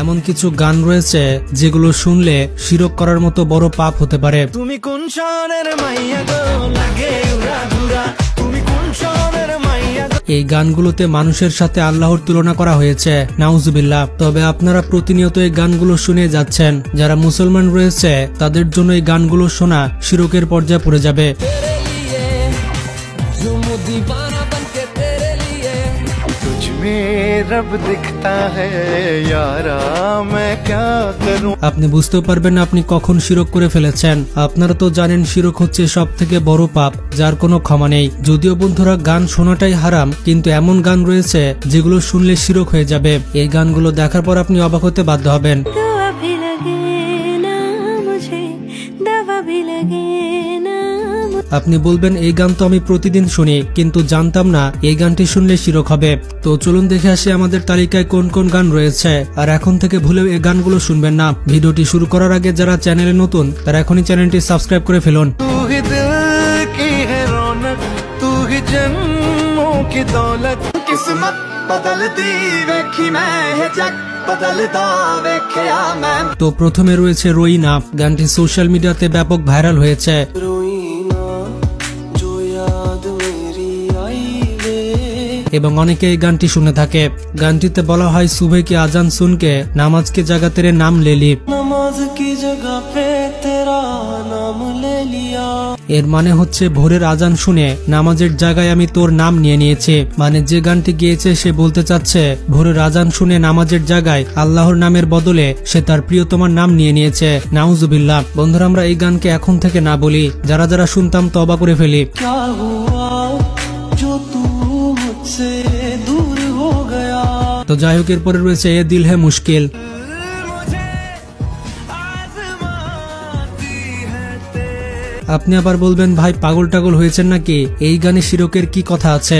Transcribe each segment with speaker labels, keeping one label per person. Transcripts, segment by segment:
Speaker 1: এমন কিছু গান রয়েছে যেগুলো শুনলে শিরক করার মতো বড় পাপ হতে পারে।
Speaker 2: তুমি কোন শহরের মাইয়া গো লাগে উড়াধুরা, তুমি কোন শহরের মাইয়া।
Speaker 1: এই গানগুলোতে মানুষের সাথে আল্লাহর তুলনা করা হয়েছে, নাউজুবিল্লাহ। তবে আপনারা প্রতিনিয়ত এই গানগুলো শুনে যাচ্ছেন। যারা মুসলমান রয়েছে তাদের জন্য এই গানগুলো শোনা শিরকের পর্যায়ে পড়ে যাবে। আপনি বুঝতে পারবেন আপনি কখন শিরক করে ফেলেছেন। আপনারা তো জানেন শিরক হচ্ছে সব থেকে বড় পাপ, যার কোনো ক্ষমা নেই। যদিও বন্ধুরা গান শোনাটাই হারাম, কিন্তু এমন গান রয়েছে যেগুলো শুনলে শিরক হয়ে যাবে। এই গানগুলো দেখার পর আপনি অবাক হতে বাধ্য হবেন। আপনি বলবেন এই গান তো আমি প্রতিদিন শুনি, কিন্তু জানতাম না এই গানটি শুনলে শিরক হবে। তো চলুন দেখে আসি আমাদের তালিকায় কোন কোন গান রয়েছে। আর এখন থেকে ভুলেও এই গানগুলো শুনবেন না। ভিডিওটি শুরু করার আগে যারা চ্যানেলে নতুন তারা এখনই চ্যানেলটি সাবস্ক্রাইব করে ফেলুন। তো প্রথমে রয়েছে রইনা। গানটি সোশ্যাল মিডিয়াতে ব্যাপক ভাইরাল হয়েছে। এবং অনেকে এই গানটি শুনে থাকে। গানটিতে বলা হয় সুবহ কি আজান সুনকে নামাজ কে জায়গা তেরে নাম লে লি, নামাজ কি জায়গা পে তেরা নাম লে লিয়া। এর মানে হচ্ছে ভোরের আজান শুনে নামাজের জায়গায় আমি তোর নাম নিয়ে নিয়েছি। মানে যে গানটি গেয়েছে সে বলতে চাচ্ছে ভোরের আজান শুনে নামাজের জায়গায় আল্লাহর নামের বদলে সে তার প্রিয়তমার নাম নিয়ে নিয়েছে। নাউজুবিল্লাহ। বন্ধুরা আমরা এই গানকে এখন থেকে না বলি, যারা যারা শুনতাম তওবা করে ফেলি। তো যাই হোক, এরপরে রয়েছে এ দিল হে মুশকিল। আপনি আবার বলবেন ভাই পাগল টাগল হয়েছেন নাকি, এই গানে শিরকের কি কথা আছে?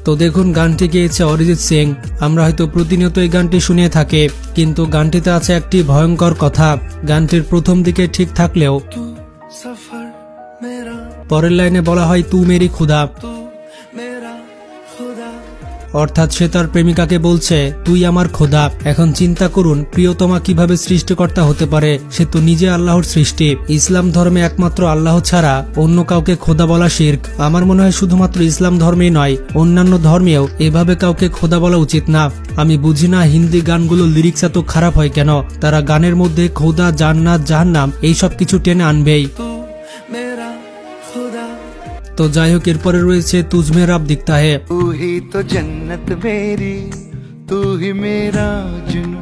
Speaker 1: তো দেখুন গানটি গেয়েছে অরিজিৎ সিং। আমরা হয়তো প্রতিনিয়ত এই গানটি শুনে থাকি, কিন্তু গানটিতে আছে একটি ভয়ঙ্কর কথা। গানটির প্রথম দিকে ঠিক থাকলেও পরের লাইনে বলা হয় তু মেরি খুদা, অর্থাৎ সে তার প্রেমিকাকে বলছে তুই আমার খোদা। এখন চিন্তা করুন প্রিয়তমা কিভাবে সৃষ্টিকর্তা হতে পারে, সে তো নিজে আল্লাহর সৃষ্টি। ইসলাম ধর্মে একমাত্র আল্লাহ ছাড়া অন্য কাউকে খোদা বলা শিরক। আমার মনে হয় শুধুমাত্র ইসলাম ধর্মেই নয়, অন্যান্য ধর্মেও এভাবে কাউকে খোদা বলা উচিত না। আমি বুঝি না হিন্দি গানগুলো লিরিক্স এত খারাপ হয় কেন। তারা গানের মধ্যে খোদা, জান্নাত, জাহান্নাম এইসব কিছু টেনে আনবেই। তো যাই হোক, এরপরে রয়েছে তুঝমে রব দিখতা হে। তু হি তো জান্নাত মেরি, তু হি মেরা জুনু।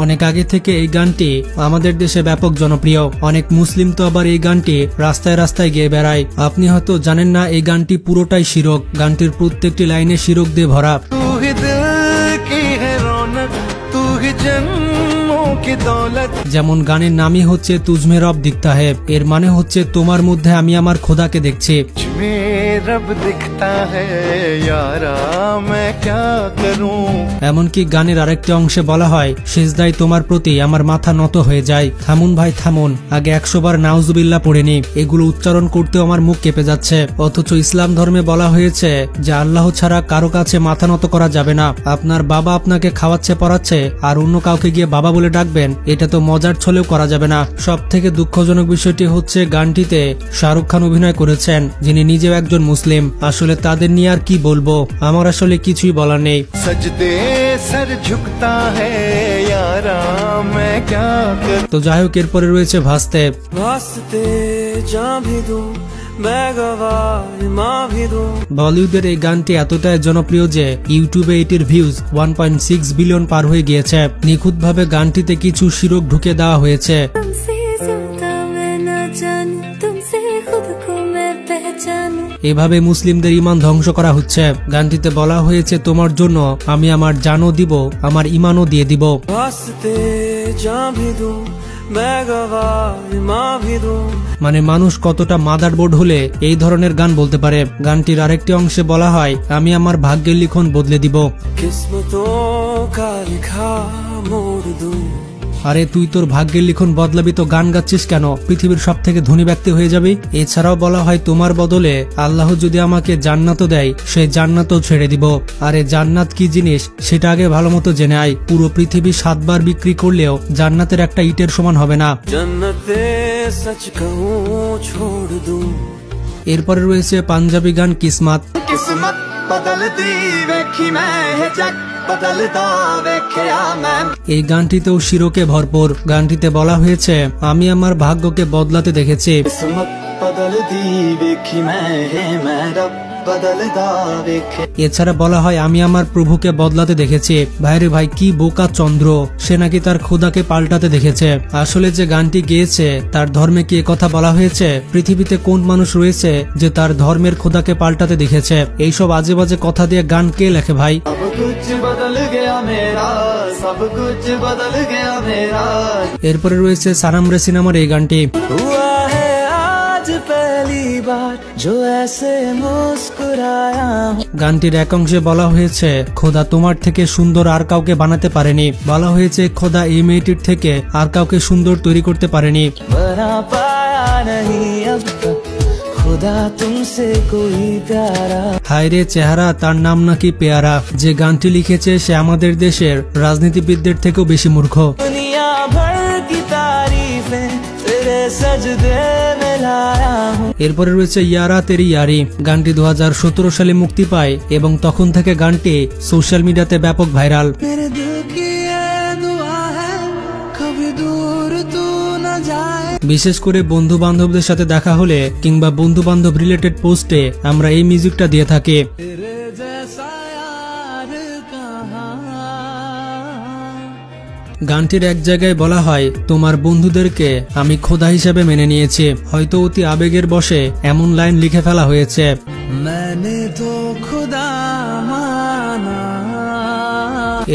Speaker 1: অনেক আগে থেকে এই গানটি আমাদের দেশে ব্যাপক জনপ্রিয়। অনেক মুসলিম তো আবার এই গানটি রাস্তায় রাস্তায় গেয়ে বেড়ায়। আপনি হয়তো জানেন না এই গানটি পুরোটাই শিরক। গানটির প্রত্যেকটি লাইনে শিরক দিয়ে ভরা। যেমন গানের নামই হচ্ছে তুঝমে রব দিখতা হে, এর মানে হচ্ছে তোমার মধ্যে আমি আমার খোদাকে দেখছি। এমনকি গানের আরেকটি অংশে বলা হয় সিজদায় তোমার প্রতি আমার মাথা নত হয়ে যায়। থামুন ভাই থামুন, আগে 100 বার নাউজুবিল্লাহ পড়েনি। এগুলো উচ্চারণ করতেও আমার মুখ কেঁপে যাচ্ছে। অথচ ইসলাম ধর্মে বলা হয়েছে যে আল্লাহ ছাড়া কারো কাছে মাথা নত করা যাবে না। আপনার বাবা আপনাকে খাওয়াচ্ছে পড়াচ্ছে আর অন্য কাউকে গিয়ে বাবা বলে ডাকবেন, এটা তো মজার ছলেও করা যাবে না। সব থেকে দুঃখজনক বিষয়টি হচ্ছে গানটিতে শাহরুখ খান অভিনয় করেছেন, যিনি নিজেও একজন মুসলিম। আসলে তাদের নিয়ে আর কি বলবো, আমার আসলে কিছুই বলার নেই। তো যাই হোক, এরপরে রয়েছে ভাসতে। বলিউডের এই গানটি এতটাই জনপ্রিয় যে ইউটিউবে এটির ভিউজ 1.6 বিলিয়ন পার হয়ে গিয়েছে। নিখুঁতভাবে গানটিতে কিছু শিরক ঢুকে দেওয়া হয়েছে। এভাবে মুসলিমদের ঈমান ধ্বংস করা হচ্ছে। গানটিতে বলা হয়েছে তোমার জন্য আমি আমার জানও দিব, আমার ঈমানও দিয়ে দিব। মানে মানুষ কতটা মাদারবোর্ড হলে এই ধরনের গান বলতে পারে। গানটির আরেকটি অংশে বলা হয় আমি আমার ভাগ্যের লিখন বদলে দিব। আরে তুই তোর ভাগ্যের লিখন বদলাবি তো গান গাচ্ছিস কেন? পৃথিবীর সব থেকে ধনী ব্যক্তি হয়ে যাবি। এছাড়াও বলা হয় তোমার বদলে আল্লাহ যদি আমাকে জান্নাতও দেয় সেই জান্নাতও ছেড়ে দিব। আরে জান্নাত কি জিনিস সেটা আগে ভালো মতো জেনে আয়। পুরো পৃথিবী 7 বার বিক্রি করলেও জান্নাতের একটা ইটের সমান হবে না।
Speaker 2: जन्नते सच कहूँ छोड़ दूं।
Speaker 1: এরপরে রয়েছে পাঞ্জাবি গান কিসমত।
Speaker 2: किस्मत बदलती वेखी मैं है जग बदलता वेख्या मैं।
Speaker 1: এই गानটিতেও শিরকে ভরপুর। গানটিতে বলা হয়েছে আমি আমার ভাগ্যকে বদলাতে দেখেছি।
Speaker 2: किस्मत बदलती वेखी मैं है मैं रब बदलता वेखे।
Speaker 1: এছাড়া বলা হয় আমি আমার প্রভুকে বদলাতে দেখেছি। ভাইরে ভাই কি বোকা চন্দ্র, সে নাকি তার খোদাকে পাল্টাতে দেখেছে। আসলে যে গানটি গেয়েছে তার ধর্মে কি কথা বলা হয়েছে? পৃথিবীতে কোন মানুষ রয়েছে যে তার ধর্মের খোদাকে পাল্টাতে দেখেছে? এইসব আজে বাজে কথা দিয়ে গান কে লেখে ভাই?
Speaker 2: सब कुछ बदल गया मेरा, सब कुछ बदल गया मेरा।
Speaker 1: এরপরে রয়েছে সানাম রে সিনেমার এই গানটি।
Speaker 2: हुआ है आज पहली बार जो ऐसे मुस्कुराया हूँ।
Speaker 1: গানটির এক অংশে বলা হয়েছে খোদা তোমার থেকে সুন্দর আর কাউকে বানাতে পারেনি। বলা হয়েছে খোদা এই মেয়েটির থেকে আর কাউকে সুন্দর তৈরি করতে পারেনি।
Speaker 2: बना पाया नहीं अब तक खुदा तुमसे कोई प्यारा।
Speaker 1: হায় রে চেহারা তার নাম নাকি পেয়ারা। যে গানটি লিখেছে সে আমাদের দেশের রাজনীতিবিদদের থেকেও বেশি মূর্খ।
Speaker 2: दुनिया भर की तारीफें तेरे सजदे में लाया हूँ।
Speaker 1: এরপরে রয়েছে ইয়ারা তেরি ইয়ারি। গানটি 2017 সালে মুক্তি পায় এবং তখন থেকে গানটি সোশ্যাল মিডিয়াতে ব্যাপক ভাইরাল।
Speaker 2: मेरे दिल की ये दुआ है कभी दूर तू न जाए।
Speaker 1: বিশেষ করে বন্ধু বান্ধবদের সাথে দেখা হলে কিংবা বন্ধু বান্ধব রিলেটেড পোস্টে আমরা এই মিউজিকটা দিয়ে থাকি।
Speaker 2: तेरे जैसा यार कहाँ।
Speaker 1: গানটির এক জায়গায় বলা হয় তোমার বন্ধুদেরকে আমি খোদা হিসেবে মেনে নিয়েছি। হয়তো অতি আবেগের বশে এমন লাইন লিখে ফেলা হয়েছে।
Speaker 2: मैंने तो खुदा माना।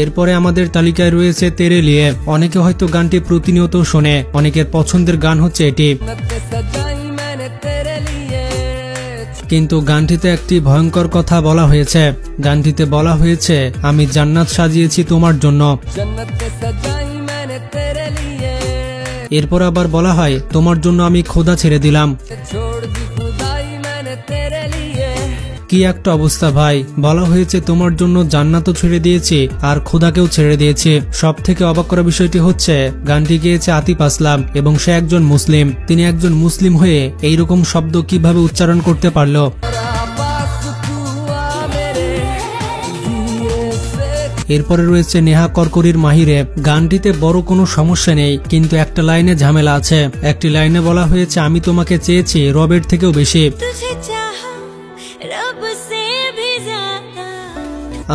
Speaker 1: এরপরে আমাদের তালিকায় রয়েছে তেরে লিয়ে। অনেকে হয়তো গানটি প্রতিনিয়ত শোনে। অনেকের পছন্দের গান হচ্ছে এটি। কিন্তু গানটিতে একটি ভয়ঙ্কর কথা বলা হয়েছে। গানটিতে বলা হয়েছে আমি জান্নাত সাজিয়েছি তোমার জন্য। এরপর আবার বলা হয় তোমার জন্য আমি খোদা ছেড়ে দিলাম। কি একটা অবস্থা ভাই। বলা হয়েছে তোমার জন্য জান্নাতও ছেড়ে দিয়েছি আর খোদাকেও ছেড়ে দিয়েছি। সব থেকে অবাক করা বিষয়টি হচ্ছে গানটি গেয়েছে আতিফ আসলাম এবং সে একজন মুসলিম। তিনি একজন মুসলিম হয়ে এইরকম শব্দ কিভাবে উচ্চারণ করতে পারলো? এরপরে রয়েছে নেহা করকরির মাহিরে। গানটিতে বড় কোনো সমস্যা নেই, কিন্তু একটা লাইনে ঝামেলা আছে। একটি লাইনে বলা হয়েছে আমি তোমাকে চেয়েছি রবের থেকেও বেশি।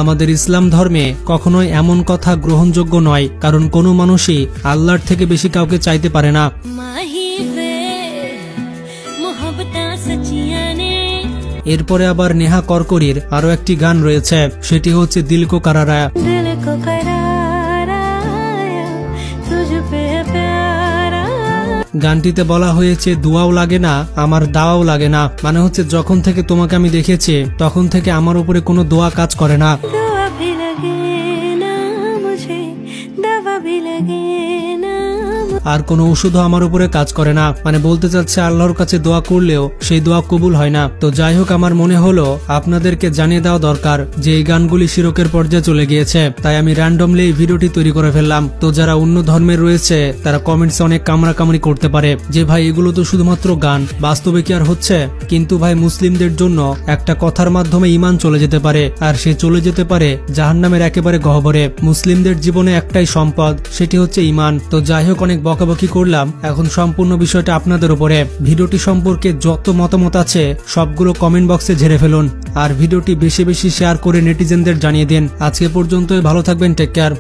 Speaker 1: আমাদের ইসলাম ধর্মে কখনোই এমন কথা গ্রহণযোগ্য নয়, কারণ কোনো মানুষই আল্লাহর থেকে বেশি কাউকে চাইতে পারে না। এরপরে আবার নেহা করকরির আরো একটি গান রয়েছে, সেটি হচ্ছে দিল কো কারারা। গানটিতে বলা হয়েছে দুয়াও লাগে না আমার দাওয়াও লাগে না। মানে হচ্ছে যখন থেকে তোমাকে আমি দেখেছি তখন থেকে আমার উপরে কোনো দোয়া কাজ করে না। আর কোনো ওষুধও আমার উপরে কাজ করে না। মানে বলতে চাচ্ছে আল্লাহর কাছে দোয়া করলেও সেই দোয়া কবুল হয় না। তো যাই হোক, আমার মনে হলো আপনাদেরকে জানিয়ে দেওয়া দরকার যে এই গানগুলি শিরকের পর্যায়ে চলে গিয়েছে, তাই আমি র্যান্ডমলি এই ভিডিওটি তৈরি করে ফেললাম। তো যারা অন্য ধর্মের রয়েছে তারা কমেন্টসে অনেক কামড়াকামড়ি করতে পারে যে ভাই এগুলো তো শুধুমাত্র গান, বাস্তবে কি আর হচ্ছে? কিন্তু ভাই মুসলিমদের জন্য একটা কথার মাধ্যমে ঈমান চলে যেতে পারে, আর সে চলে যেতে পারে জাহান্নামের একেবারে গহ্বরে। মুসলিমদের জীবনে একটাই সম্পদ, সেটি হচ্ছে ঈমান। তো যাই হোক, অনেক বকাবকি করলাম, এখন সম্পূর্ণ বিষয়টা আপনাদের উপরে। ভিডিওটি সম্পর্কে যত মতামত আছে সবগুলো কমেন্ট বক্সে ঝেড়ে ফেলুন, আর ভিডিওটি বেশি বেশি শেয়ার করে নেটিজেনদের জানিয়ে দিন। আজকে পর্যন্তই, ভালো থাকবেন, টেক কেয়ার।